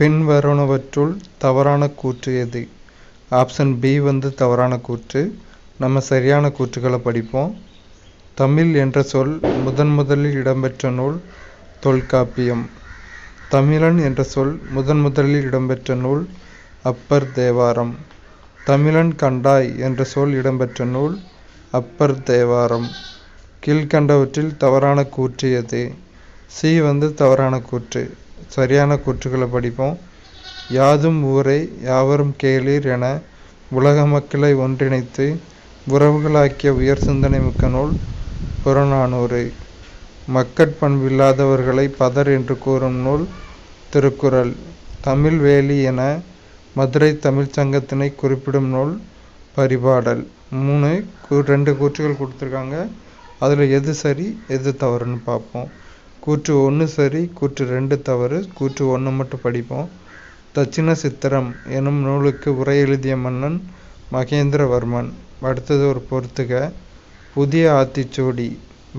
பின்வருவனவற்றுள் தவறான கூற்று எது? ஆப்ஷன் பி தவறான கூற்று. நம்ம சரியான கூற்றுகளை படிப்போம். தமிழ் என்ற சொல் முதலில் இடம்பெற்ற நூல் தொல்காப்பியம். தமிழன் என்ற சொல் முதலில் இடம்பெற்ற நூல் அப்பர் தேவாரம். தமிழன் கண்டாய் என்ற சொல் இடம்பெற்ற நூல் அப்பர் தேவாரம். கீழ்கண்டவற்றில் தவறான கூற்று எது? சி தவறான கூற்று. சரியான கூற்றுகளை படிப்போம். யாதும் ஊரே யாவரும் கேளீர் என உலக மக்களை ஒன்றிணைத்து உறவுகளாக்கிய உயர் சிந்தனை மிக்க நூல் புறநானூறு. மக்கட்பண்பில்லாதவர்களை பதர் என்று கூறும் நூல் திருக்குறள். தமிழ் வேலி என மதுரை தமிழ்ச் சங்கத்தினை குறிப்பிடும் நூல் பரிபாடல். 2 கூற்றுகள் கொடுத்துருக்காங்க. அதில் எது சரி எது தவறுன்னு பார்ப்போம். கூற்று 1 சரி, கூற்று 2 தவறு. கூற்று 1 மட்டும் படிப்போம். தட்சிண சித்திரம் எனும் நூலுக்கு உரை எழுதிய மன்னன் மகேந்திரவர்மன். அடுத்தது ஒரு பொறுத்துக. புதிய ஆத்திச்சூடி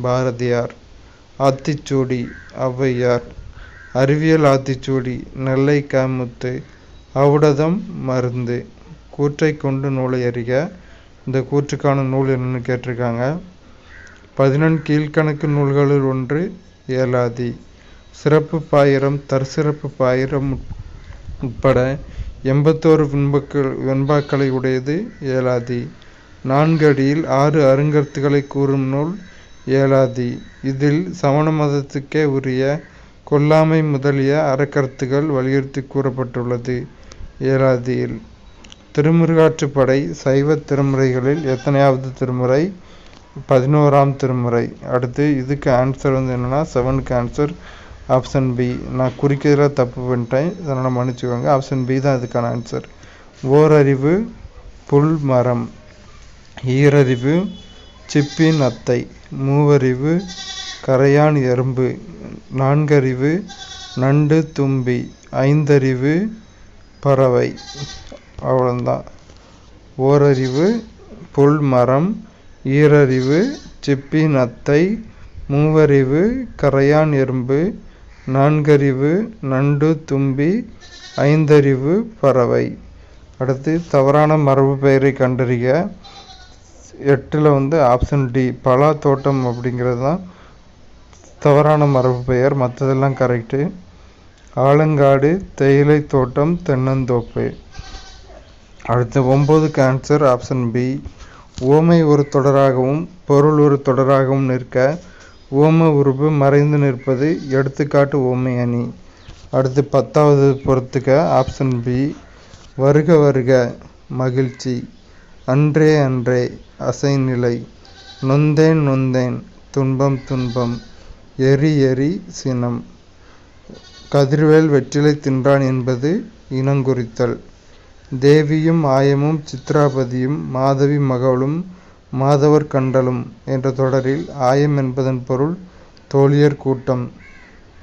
பாரதியார். ஆத்திச்சூடி ஔவையார். அறிவியல் ஆத்திச்சூடி நெல்லை காமுத்து. ஔடதம் மருந்து. கூற்றை கொண்டு நூலை அறிக. இந்த கூற்றுக்கான நூல் என்னன்னு கேட்டிருக்காங்க. 11 கீழ்கணக்கு நூல்களுள் ஒன்று ஏலாதி. சிறப்பு பாயிரம் தற்சிறப்பு பாயிரம் உட்பட 81 வெண்பாக்களை உடையது ஏலாதி. 4 அடியில் 6 அருங்கருத்துக்களை கூறும் நூல் ஏலாதி. இதில் சமண மதத்துக்கே உரிய கொல்லாமை முதலிய அறக்கருத்துக்கள் வலியுறுத்தி கூறப்பட்டுள்ளது ஏலாதியில். திருமுருகாற்றுப்படை சைவ திருமுறைகளில் எத்தனையாவது திருமுறை? 11ஆம் திருமுறை. அடுத்து இதுக்கு ஆன்சர் என்னன்னா 7க்கு ஆன்சர் ஆப்ஷன் பி. நான் குறிக்கிறதுல தப்பு பண்ணிட்டேன், அதனால் மன்னிச்சுக்கோங்க. ஆப்ஷன் பி தான் இதுக்கான ஆன்சர். ஓரறிவு புல் மரம். ஈரறிவு சிப்பின் அத்தை. மூவறிவு கரையான் எறும்பு. 4 அறிவு நண்டு தும்பி. 5 அறிவு பறவை. அவ்வளோதான். ஓரறிவு புல் மரம், ஈரறிவு சிப்பின் அத்தை, மூவறிவு கரையான் எறும்பு, 4 அறிவு நண்டு தும்பி, 5 அறிவு பறவை. அடுத்து தவறான மரபு பெயரை கண்டறிக. 8ல் ஆப்ஷன் டி பலா தோட்டம் அப்படிங்கிறது தான் தவறான மரபு பெயர், மற்றதெல்லாம் கரெக்டு. ஆலங்காடு தேயிலை தோட்டம் தென்னந்தோப்பு. அடுத்து 9க்கு ஆன்சர் ஆப்ஷன் பி. ஓமை ஒரு தொடராகவும் பொருள் ஒரு தொடராகவும் நிற்க ஓம உருபு மறைந்து நிற்பது எடுத்துக்காட்டு ஓமை அணி. அடுத்து 10வது பொறுத்துக்க ஆப்ஷன் பி. வருக வருக மகிழ்ச்சி. அன்றே அன்றே அசைநிலை. நொந்தேன் நொந்தேன் துன்பம் துன்பம். எரி எரி சினம். கதிர்வேல் வெற்றிலை தின்றான் என்பது இனங்குறித்தல். தேவியும் ஆயமும் சித்ராபதியும் மாதவி மகளும் மாதவர் கண்டலும் என்ற தொடரில் ஆயம் என்பதன் பொருள் தோழியர் கூட்டம்.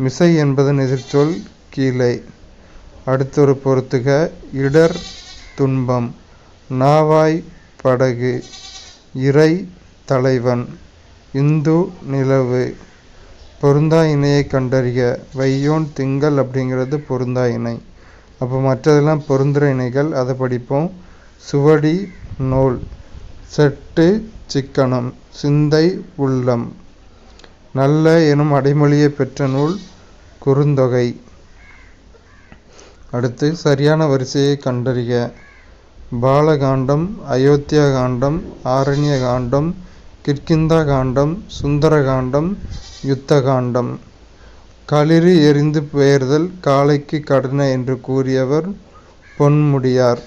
மிசை என்பதன் எதிர்ச்சொல் கீழே. அடுத்தொரு பொறுத்துக. இடர் துன்பம். நாவாய் படகு. இறை தலைவன். இந்து நிலவு. பொருந்தா இணையை கண்டறிக. வையோன் திங்கள் அப்படிங்கிறது பொருந்தா இணை. அப்போ மற்றதெல்லாம் பொருந்துற இணைகள், அதை படிப்போம். சுவடி நூல். செட்டு சிக்கனம். சிந்தை உள்ளம். நல்ல எனும் அடைமொழியை பெற்ற நூல் குறுந்தொகை. அடுத்து சரியான வரிசையை கண்டறிக. பாலகாண்டம், அயோத்தியா காண்டம், ஆரண்ய காண்டம், கிஷ்கிந்தா காண்டம், சுந்தர காண்டம், யுத்த காண்டம். களிறு எரிந்து பெயர்தல் காளைக்கு கடன என்று கூறியவர் பொன்முடியார்.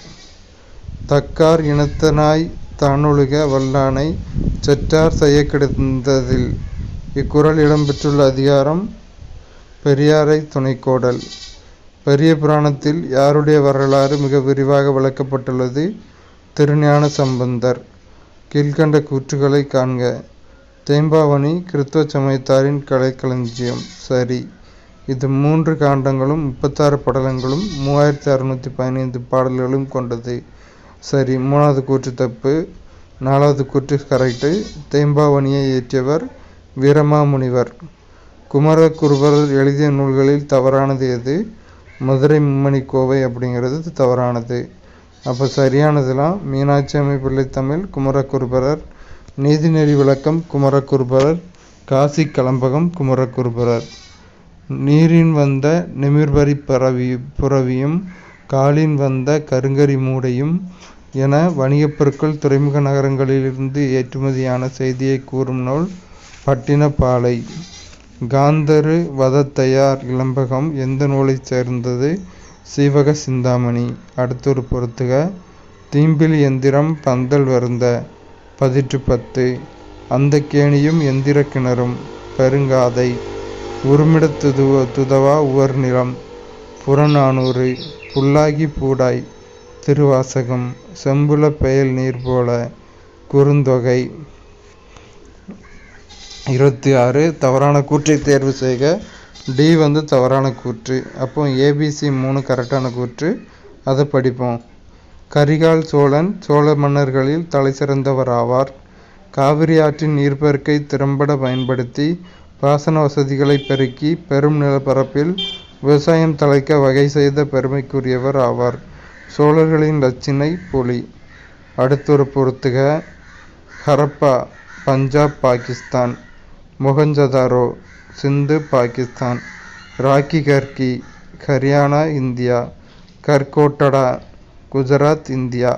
தக்கார் இனத்தனாய் தானொழுக வல்லானை செற்றார் செய்ய கிடந்ததில். இக்குறள் இடம்பெற்றுள்ள அதிகாரம் பெரியாரை துணைக்கோடல். பெரிய புராணத்தில் யாருடைய வரலாறு மிக விரிவாக விளக்கப்பட்டுள்ளது? திருஞான சம்பந்தர். கீழ்கண்ட கூற்றுகளை காண்க. தேம்பாவணி கிறிஸ்தவ சமயத்தாரின் கலைக்களஞ்சியம். சரி. இது 3 காண்டங்களும் 36 படலங்களும் 3615 பாடல்களும் கொண்டது. சரி. 3வது கூற்று தப்பு. 4வது கூற்று கரெக்டு. தேம்பாவணியை இயற்றியவர் வீரமாமுனிவர். குமரகுருபரர் எழுதிய நூல்களில் தவறானது எது? மதுரை மும்மணி கோவை அப்படிங்கிறது தவறானது. அப்போ சரியானதுலாம் மீனாட்சி அம்மை பிள்ளை தமிழ், குமரகுருபரர், நீதிநெறி விளக்கம், குமரகுருபரர், காசி கலம்பகம், குமரகுருபரர். நீரின் வந்த நிமிர்வரி புரவியும் காலின் வந்த கருங்கரி மூடையும் என வணிகப் பொருட்கள் துறைமுக நகரங்களிலிருந்து ஏற்றுமதியான செய்தியை கூறும் நூல் பட்டினப்பாலை. காந்தரு வதத்தையார் இளம்பகம் எந்த நூலைச் சேர்ந்தது? சீவக சிந்தாமணி. அடுத்தொரு பொறுத்துக. தீம்பில் எந்திரம் பந்தல் வருந்த. பதிற்று 10. அந்த கேணியும் எந்திர கிணறும். பெருங்காதை. உருமிடத் துதவா உவர் நிலம். புறநானூறு. புல்லாகி பூடாய். திருவாசகம். செம்புல பெயல் நீர் போல. குறுந்தொகை. 26. தவறான கூற்றை தேர்வு செய்க. டி தவறான கூற்று. அப்போ ஏபிசி 3 கரெக்டான கூற்று. அதை படிப்போம். கரிகால் சோழன் சோழ மன்னர்களில் தலை சிறந்தவர் ஆவார். காவிரி ஆற்றின் நீர்ப்பெருக்கை திறம்பட பயன்படுத்தி பாசன வசதிகளை பெருக்கி பெரும் நிலப்பரப்பில் விவசாயம் தழைக்க வகை செய்த பெருமைக்குரியவர் ஆவார். சோழர்களின் இலச்சினை புலி. அடுத்தொரு பொறுத்துக. ஹரப்பா பஞ்சாப் பாகிஸ்தான். மொஹஞ்சதாரோ சிந்து பாகிஸ்தான். ராக்கி கர்கி ஹரியானா இந்தியா. கர்கோட்டடா குஜராத் இந்தியா.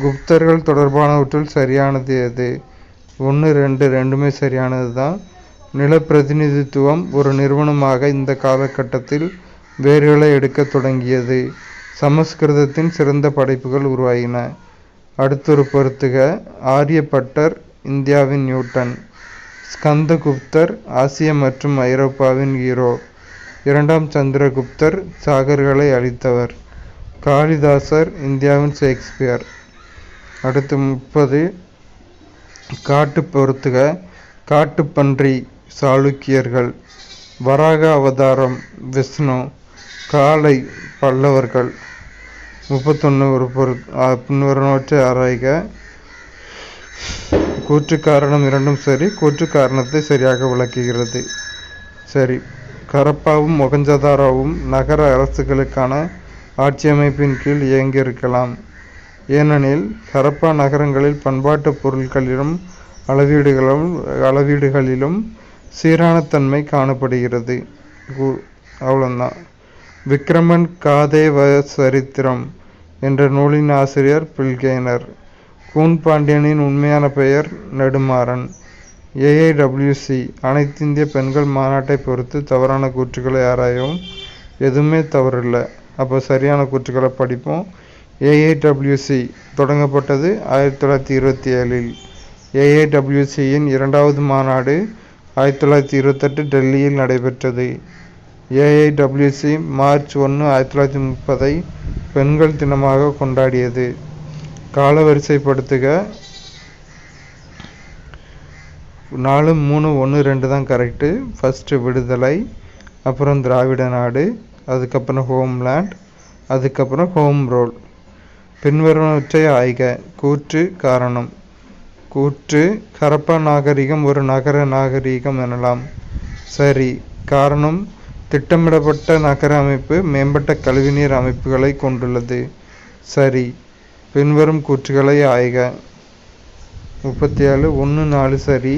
குப்தர்கள் தொடர்பானவற்றுள் சரியானது எது? 1, 2 ரெண்டுமே சரியானது தான். நிலப்பிரதிநிதித்துவம் ஒரு நிறுவனமாக இந்த காலகட்டத்தில் வேர்களை எடுக்க தொடங்கியது. சமஸ்கிருதத்தின் சிறந்த படைப்புகள் உருவாகின. அடுத்தொரு பொறுத்துக. ஆரியப்பட்டர் இந்தியாவின் நியூட்டன். ஸ்கந்தகுப்தர் ஆசிய மற்றும் ஐரோப்பாவின் ஹீரோ. 2ஆம் சந்திரகுப்தர் சாகர்களை அழித்தவர். காளிதாசர் இந்தியாவின் ஷேக்ஸ்பியர். அடுத்து 30. காட்டு பொறுத்துக. காட்டுப்பன்றி சாளுக்கியர்கள். வராக அவதாரம் விஷ்ணு. காளை பல்லவர்கள். 31. பின்வருவனவற்றை ஆராய்க. கூற்று காரணம் இரண்டும் சரி. கூற்று காரணத்தை சரியாக விளக்குகிறது. சரி. ஹரப்பாவும் மொஹஞ்சதாரோவும் நகர அரசுகளுக்கான ஆட்சியமைப்பின் கீழ் இயங்கியிருக்கலாம். ஏனெனில் ஹரப்பா நகரங்களில் பண்பாட்டு பொருட்களிலும் அளவீடுகளிலும் சீரான தன்மை காணப்படுகிறது. அவ்வளோதான். விக்ரமன் காதேவ சரித்திரம் என்ற நூலின் ஆசிரியர் பில்கேனர். கூன் பாண்டியனின் உண்மையான பெயர் நெடுமாறன். ஏஐடபிள்யூசி அனைத்திந்திய பெண்கள் மாநாட்டை பொறுத்து தவறான கூற்றுக்களை ஆராயவும். எதுவுமே தவறில்லை. அப்போ சரியான கூற்றுக்களை படிப்போம். ஏஐடபிள்யூசி தொடங்கப்பட்டது 1927. ஏஐடபிள்யூசியின் 2வது மாநாடு 1928 டெல்லியில் நடைபெற்றது. ஏஐடபிள்யூசி மார்ச் 1, 1930 பெண்கள் தினமாக கொண்டாடியது. காலவரிசைப்படுத்துக. 4, 3, 1, 2 தான் கரெக்டு. ஃபஸ்ட்டு விடுதலை, அப்புறம் திராவிட நாடு, அதுக்கப்புறம் ஹோம்லேண்ட், அதுக்கப்புறம் ஹோம் ரோல். பின்வருவனவற்றை ஆய்க. கூற்று காரணம். கூற்று. ஹரப்பா நாகரிகம் ஒரு நகர நாகரிகம் எனலாம். சரி. காரணம். திட்டமிடப்பட்ட நகர அமைப்பு மேம்பட்ட கழிவுநீர் அமைப்புகளை கொண்டுள்ளது. சரி. பின்வரும் கூற்றுகளை ஆய்க. 37. 1, 4 சரி.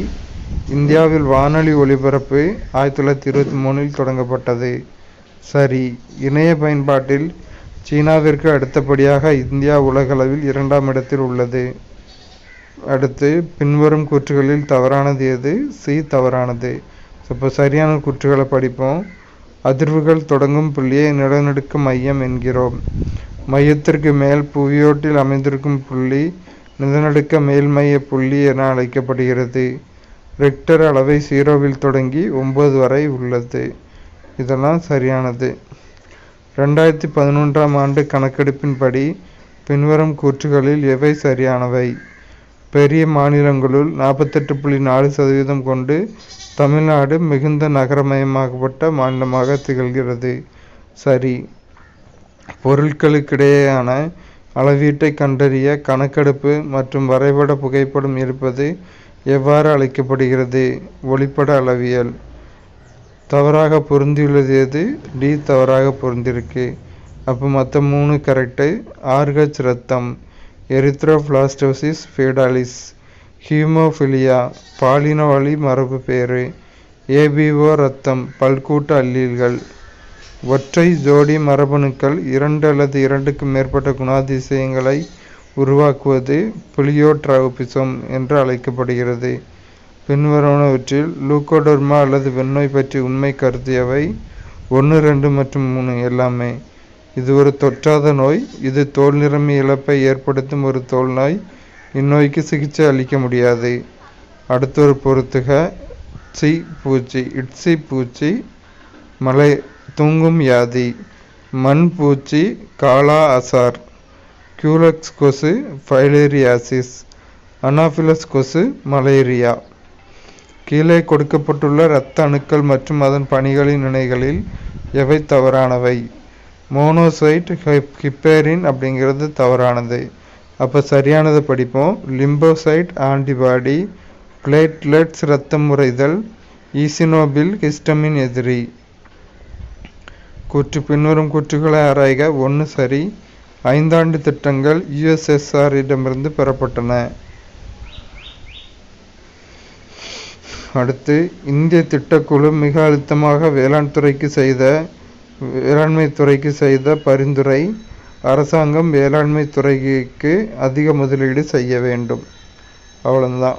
இந்தியாவில் வானொலி ஒலிபரப்பு 1923 தொடங்கப்பட்டது. சரி. இணைய பயன்பாட்டில் சீனாவிற்கு அடுத்தபடியாக இந்தியா உலகளவில் 2ஆம் இடத்தில் உள்ளது. அடுத்து பின்வரும் கூற்றுகளில் தவறானது எது? சி தவறானது. இப்போ சரியான கூற்றுகளை படிப்போம். அதிர்வுகள் தொடங்கும் புள்ளியை நிலநடுக்க மையம் என்கிறோம். மையத்திற்கு மேல் புவியோட்டில் அமைந்திருக்கும் புள்ளி நிலநடுக்க மேல்மைய புள்ளி என அழைக்கப்படுகிறது. ரிக்டர் அளவை 0வில் தொடங்கி 9 வரை உள்ளது. இதெல்லாம் சரியானது. 2011ஆம் ஆண்டு கணக்கெடுப்பின்படி பின்வரும் கூற்றுகளில் எவை சரியானவை? பெரிய மாநிலங்களுள் 48.4% கொண்டு தமிழ்நாடு மிகுந்த நகரமயமாக்கப்பட்ட மாநிலமாக திகழ்கிறது. சரி. பொருட்களுக்கிடையேயான அளவீட்டை கண்டறிய கணக்கெடுப்பு மற்றும் வரைபட புகைப்படம் எடுப்பது எவ்வாறு அழைக்கப்படுகிறது? ஒளிப்பட அளவியல். தவறாக பொருந்தியுள்ளது எது? டி தவறாக பொருந்திருக்கு. அப்போ மற்ற 3 கரெக்டு. RH இரத்தம், எரித்ரோபிளாஸ்டோசிஸ் ஃபேடாலிஸ், ஹீமோஃபிலியா பாலின வழி மரபு பேறு, ABO இரத்தம் பல்கூட்ட அல்லீல்கள். ஒற்றை ஜோடி மரபணுக்கள் 2 அல்லது 2க்கு மேற்பட்ட குணாதிசயங்களை உருவாக்குவது பிளியோட்ராபிசம் என்று அழைக்கப்படுகிறது. பின்வருவனவற்றில் லூகோடெர்மா அல்லது வெண்ணோய் பற்றி உண்மை கருத்து எவை? 1, 2 மற்றும் 3 எல்லாமே. இது ஒரு தொற்றாத நோய். இது தோல் நிறமி இழப்பை ஏற்படுத்தும் ஒரு தோல் நோய். இந்நோய்க்கு சிகிச்சை அளிக்க முடியாது. அடுத்தொரு பொறுத்துக. பூச்சி, இட்சி பூச்சி, மலை தூங்கும் வியாதி, மண் பூச்சி, காலா அசார், கியூலக்ஸ் கொசு, ஃபைலேரியாசிஸ், அனாஃபிலஸ் கொசு, மலேரியா. கீழே கொடுக்கப்பட்டுள்ள இரத்த அணுக்கள் மற்றும் அதன் பணிகளின் இணைகளில் எவை தவறானவை? மோனோசைட் ஹிப்பேரின் அப்படிங்கிறது தவறானது. அப்போ சரியானதை படிப்போம். லிம்போசைட் ஆன்டிபாடி, பிளேட்லெட்ஸ் இரத்தம் உறைதல், ஈசினோபில் ஹிஸ்டமின் எதிரி. கூற்று பின்வரும் கூற்றுகளை ஆராய்க. 1 சரி. 5 ஆண்டு திட்டங்கள் USSR இடமிருந்து பெறப்பட்டன. அடுத்து, இந்திய திட்டக்குழு மிக அழுத்தமாக வேளாண்மை துறைக்கு செய்த பரிந்துரை. அரசாங்கம் வேளாண்மை துறைக்கு அதிக முதலீடு செய்ய வேண்டும். அவ்வளவுதான்.